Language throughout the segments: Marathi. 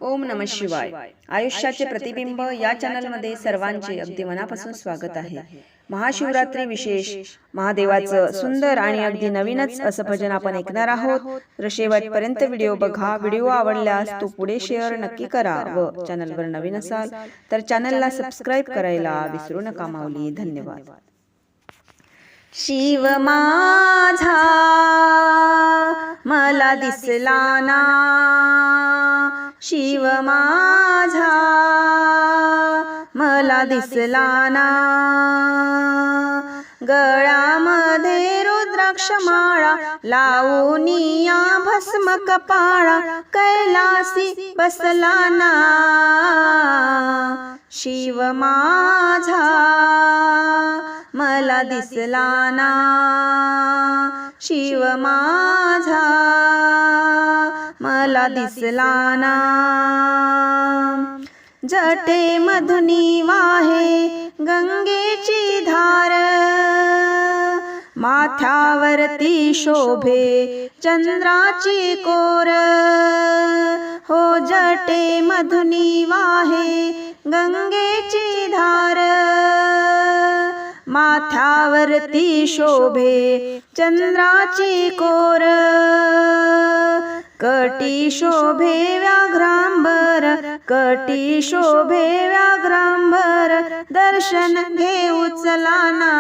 ओम नमः शिवाय. आयुष्याचे प्रतिबिंब या चॅनलमध्ये सर्वांचे अगदी मनापासून स्वागत आहे. महाशिवरात्री विशेष महादेवाचं सुंदर आणि अगदी नवीनच असं भजन आपण ऐकणार आहोत. तर शेवटपर्यंत व्हिडिओ बघा. व्हिडिओ आवडल्यास तो पुढे शेअर नक्की करा व चॅनलवर नवीन असाल तर चॅनलला सबस्क्राईब करायला विसरू नका माऊली. धन्यवाद. शिव माझा मला दिसला ना, शिव माझा मला दिसला ना, गळ्यामध्ये रुद्राक्ष माळा लावूनिया भस्म कपाळा कैलासी बसला ना, शिव माझा मला दिसला ना, शिव माझा मला दिसला ना. जटे मधुनी वाहे गंगेची धार, माथ्यावरती शोभे चंद्राची कोर, हो जटे मधुनी वाहे गंगेची धार, माथ्यावरती शोभे चंद्राची कोर, कटी शोभे व्याघ्रांबर, कटी शोभे व्याघ्रांबर, दर्शन घेऊ चला ना,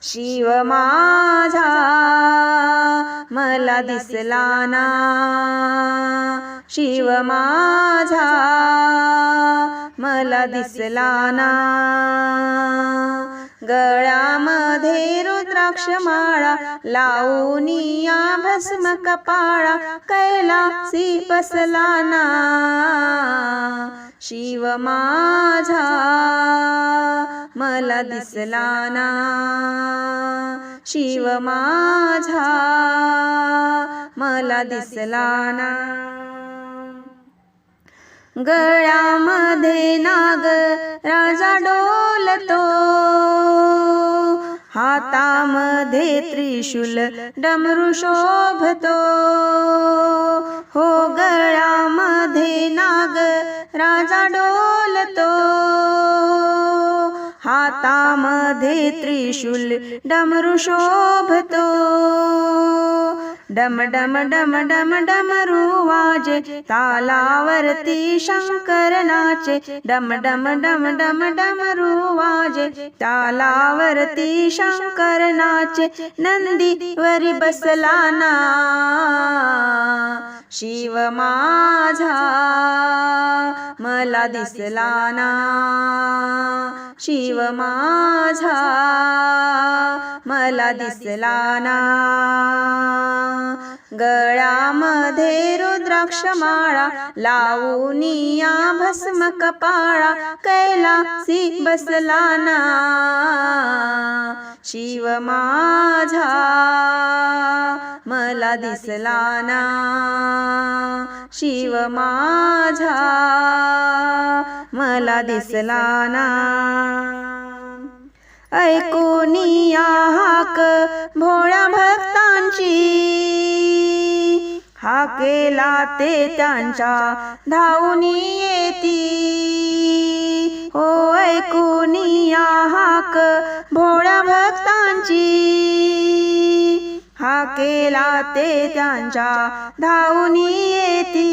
शिव माझा मला दिसला ना, शिव माझा मला दिसला ना. गळ्यामध्ये रुद्राक्ष माळा लावूनिया भस्म कपाळा कैलासी बसला ना, शिव माझा मला दिसला ना, शिव माझा मला दिसला ना. गळ्यामध्ये नाग राजा डोलतो, हातामध्ये त्रिशूल डमरू शोभतो, हो गळ्यामध्ये नाग राजा डोलतो, हातामध्ये त्रिशूल डमरू शोभतो, डम डम डम डम डमरू वाजे तालावरती शंकर नाचे, डम डम डम डम डमरू वाजे तालावरती शंकर नाचे, नंदीवरी बसला ना, शिव माझा मला दिसला ना, शिव माझा मला दिसला ना. गळ्यामध्ये रुद्राक्ष माळा लावूनिया भस्म कपाळा कैलासी बसला ना, शिव माझा मला दिसला ना, शिव माझा मला दिसला ना. ऐकूनिया हाक भोळ्या भक्तांची, हाकेला ते त्यांच्या धावूनी येती, हो ऐकूनिया हाक भोळ्या भक्तांची, हाकेला ते त्यांच्या धावूनी येती,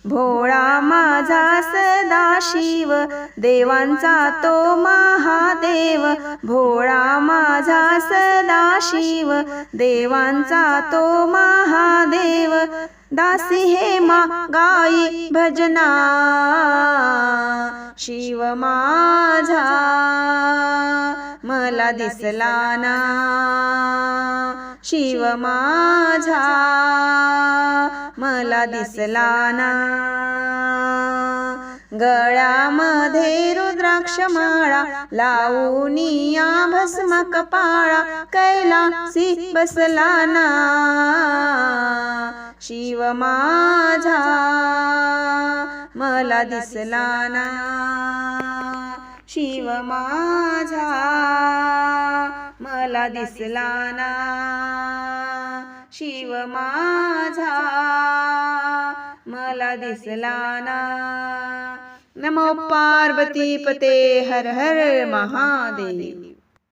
भोळा माझा सदाशिव देवांचा तो महादेव, भोळा माझा सदाशिव देवांचा तो महादेव, दासी हे मा गाई भजना, शिव माझा मला दिसला ना, शिव माझा मला दिसला ना. गळ्यामध्ये रुद्राक्ष माळा लावूनिया भस्म कपाळा कैलासी बसला ना, शिव माझा मला दिसला ना, शिव माझा मला दिसला ना, शिव माझा मला दिसला ना. नमो पार्वती पते हर हर महादेव.